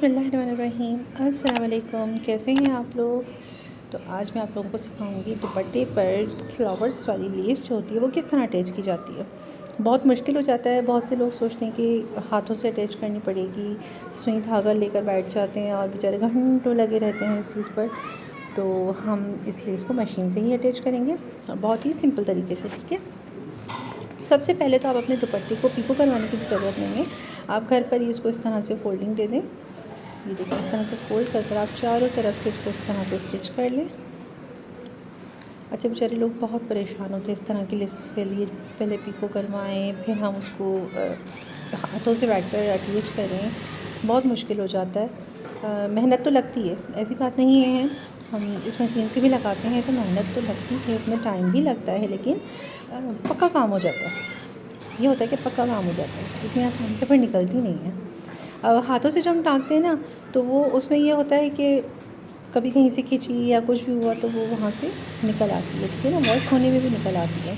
बिस्मिल्लाहिर्रहमानिर्रहीम। अस्सलाम वालेकुम। कैसे हैं आप लोग? तो आज मैं आप लोगों को सिखाऊंगी दुपट्टे पर फ्लावर्स वाली लेस जो होती है वो किस तरह अटैच की जाती है। बहुत मुश्किल हो जाता है, बहुत से लोग सोचते हैं कि हाथों से अटैच करनी पड़ेगी, सुई धागा लेकर बैठ जाते हैं और बेचारे घंटों लगे रहते हैं इस चीज़ पर। तो हम इस लेस को मशीन से ही अटैच करेंगे और बहुत ही सिंपल तरीके से, ठीक है। सबसे पहले तो आप अपने दुपट्टे को पीको करवाने की ज़रूरत नहीं है, आप घर पर ही इसको इस तरह से फ़ोल्डिंग दे दें। ये देखिए, इस तरह से फ़ोल्ड कर आप चारों तरफ से इसको इस तरह से स्टिच कर लें। अच्छा, बेचारे लोग बहुत परेशान होते हैं इस तरह की लेसेस के लिए, पहले पीको करवाएं फिर हम उसको हाथों से बैठकर अटैच करें, बहुत मुश्किल हो जाता है। मेहनत तो लगती है, ऐसी बात नहीं है, हम इस मशीन से भी लगाते हैं तो मेहनत तो लगती है, इसमें टाइम भी लगता है, लेकिन पक्का काम हो जाता है। ये होता है कि पक्का काम हो जाता है, इतनी आसानी से फिर निकलती नहीं है। अब हाथों से जब हम टाँगते हैं ना, तो वो उसमें ये होता है कि कभी कहीं से खिंची या कुछ भी हुआ तो वो वहाँ से निकल आती है, ठीक है ना, वॉश होने में भी निकल आती है।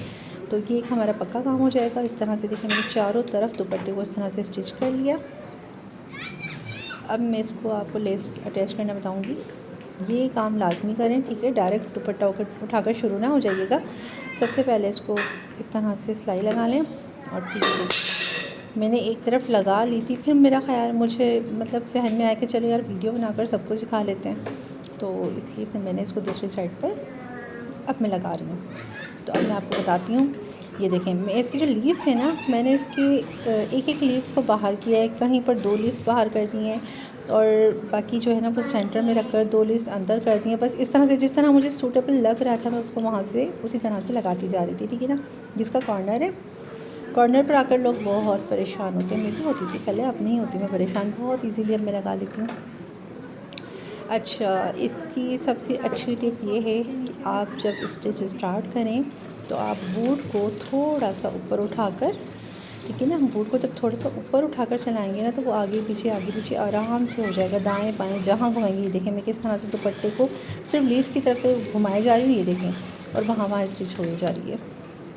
तो ये एक हमारा पक्का काम हो जाएगा। इस तरह से देखिए, मैंने चारों तरफ दुपट्टे को इस तरह से स्टिच कर लिया। अब मैं इसको आपको लेस अटैच करना बताऊँगी। ये काम लाजमी करें, ठीक है, डायरेक्ट दुपट्टा उठाकर शुरू ना हो जाइएगा। सबसे पहले इसको इस तरह से सिलाई लगा लें और फिर मैंने एक तरफ लगा ली थी, फिर मेरा ख़्याल मुझे मतलब जहन में आया कि चलो यार वीडियो बनाकर सबको सिखा लेते हैं, तो इसलिए फिर मैंने इसको दूसरी साइड पर अब मैं लगा रही हूँ। तो अब मैं आपको बताती हूँ। ये देखें, मैं इसकी जो लीव्स है ना, मैंने इसकी एक एक लीव को बाहर किया है, कहीं पर 2 लीव्स बाहर कर दी हैं और बाकी जो है ना वो सेंटर में रखकर 2 लीव्स अंदर कर दी हैं। बस इस तरह से जिस तरह मुझे सूटेबल लग रहा था मैं उसको वहाँ से उसी तरह से लगाती जा रही थी, ठीक है ना। जिसका कॉर्नर है, कॉर्नर पर आकर लोग बहुत परेशान होते हैं, मैं भी होती थी पहले, अब नहीं होती मैं परेशान, बहुत इजीली अब मैं लगा लेती हूँ। अच्छा, इसकी सबसे अच्छी टिप ये है कि आप जब स्टिच स्टार्ट करें तो आप बूट को थोड़ा सा ऊपर उठाकर, ठीक है ना, बूट को जब थोड़ा सा ऊपर उठाकर चलाएंगे ना तो वो आगे पीछे आराम से हो जाएगा, दाएं बाएं जहाँ घुमाएंगे। ये देखें, मैं किस तरह से दुपट्टे को सिर्फ लीव्स की तरफ से घुमाए जा रही हूँ, ये देखें, और वहाँ स्टिच हो जा रही है,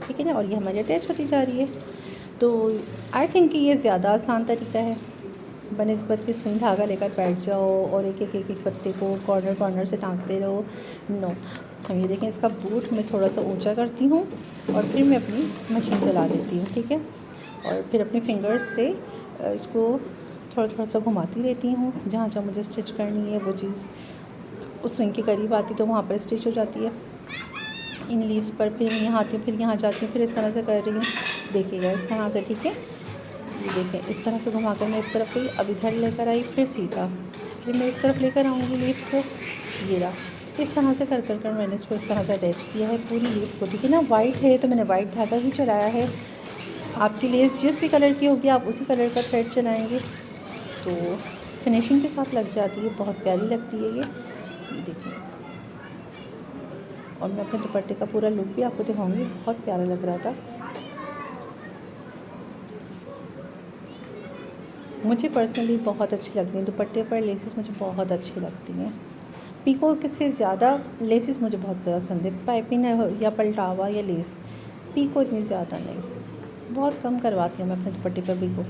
ठीक है ना, और ये हमारी अटैच होती जा रही है। तो आई थिंक कि ये ज़्यादा आसान तरीका है बनिस्बत कि सुई धागा लेकर बैठ जाओ और एक पत्ते को कॉर्नर से टाँगते रहो। नो, हम ये देखें, इसका बूट मैं थोड़ा सा ऊंचा करती हूँ और फिर मैं अपनी मशीन चला देती हूँ, ठीक है, और फिर अपने फिंगर्स से इसको थोड़ा सा घुमाती रहती हूँ। जहाँ जहाँ मुझे स्टिच करनी है वो चीज़ उस सुई के करीब आती तो वहाँ पर स्टिच हो जाती है इन लीव्स पर। फिर यहाँ आती हूँ, फिर यहाँ जाती हूँ, फिर इस तरह से कर रही हूँ, देखिएगा इस तरह से, ठीक है। ये देखें, इस तरह से घुमाकर मैं इस तरफ गई, अब इधर लेकर आई, फिर सीधा, फिर मैं इस तरफ लेकर आऊँगी लीफ को, ये रहा। इस तरह से कर मैंने इसको इस तरह से अटैच किया है पूरी लीफ को, ठीक है ना। वाइट है तो मैंने वाइट धागा ही चलाया है। आपकी लेस जिस भी कलर की होगी आप उसी कलर का थ्रेड चलाएँगे तो फिनिशिंग के साथ लग जाती है, बहुत प्यारी लगती है ये देखिए। और मैं अपने दुपट्टे का पूरा लुक भी आपको दिखाऊंगी, बहुत प्यारा लग रहा था। मुझे पर्सनली बहुत अच्छी लगती हैं दुपट्टे पर लेसेस, मुझे बहुत अच्छी लगती हैं। पीको से ज़्यादा लेसेस मुझे बहुत पसंद है, पाइपिंग या पलटावा या लेस, पीको इतनी ज़्यादा नहीं, बहुत कम करवाती हूँ मैं अपने दुपट्टे पर पीको।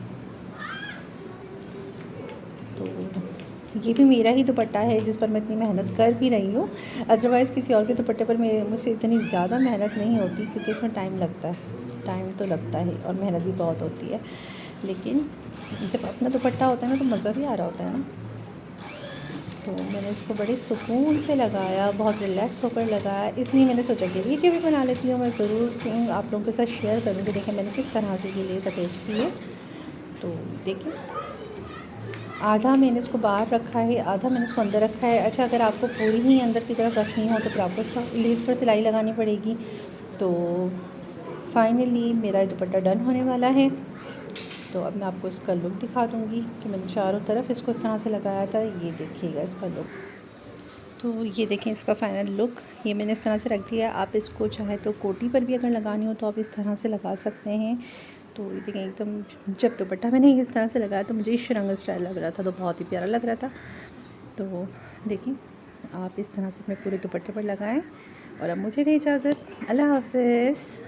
तो ये भी मेरा ही दुपट्टा है जिस पर मैं इतनी मेहनत कर भी रही हूँ, अदरवाइज़ किसी और के दुपट्टे पर मुझसे इतनी ज़्यादा मेहनत नहीं होती, क्योंकि इसमें टाइम लगता है, टाइम तो लगता है और मेहनत भी बहुत होती है, लेकिन जब अपना दुपट्टा होता है ना तो मज़ा भी आ रहा होता है ना। तो मैंने इसको बड़े सुकून से लगाया, बहुत रिलैक्स होकर लगाया, इसलिए मैंने सोचा कि वीडियो भी बना लेती हूँ, मैं ज़रूर आप लोगों के साथ शेयर करूँगी। देखिए मैंने किस तरह से ये लेस अटैच की है, तो देखिए आधा मैंने इसको बाहर रखा है, आधा मैंने इसको अंदर रखा है। अच्छा, अगर आपको पूरी ही अंदर की तरफ रखनी हो तो फिर आपको लेस पर सिलाई लगानी पड़ेगी। तो फाइनली मेरा दुपट्टा डन होने वाला है। तो अब मैं आपको इसका लुक दिखा दूँगी कि मैंने चारों तरफ इसको इस तरह से लगाया था, ये देखिएगा इसका लुक। तो ये देखें इसका फाइनल लुक, ये मैंने इस तरह से रख दिया। आप इसको चाहे तो कोटी पर भी अगर लगानी हो तो आप इस तरह से लगा सकते हैं। तो ये देखें, एकदम जब दुपट्टा मैंने इस तरह से लगाया तो मुझे इस रंग स्टाइल लग रहा था, तो बहुत ही प्यारा लग रहा था। तो देखिए आप इस तरह से अपने पूरे दुपट्टे पर लगाएं। और अब मुझे दें इजाज़त, अल्लाह हाफ़िज़।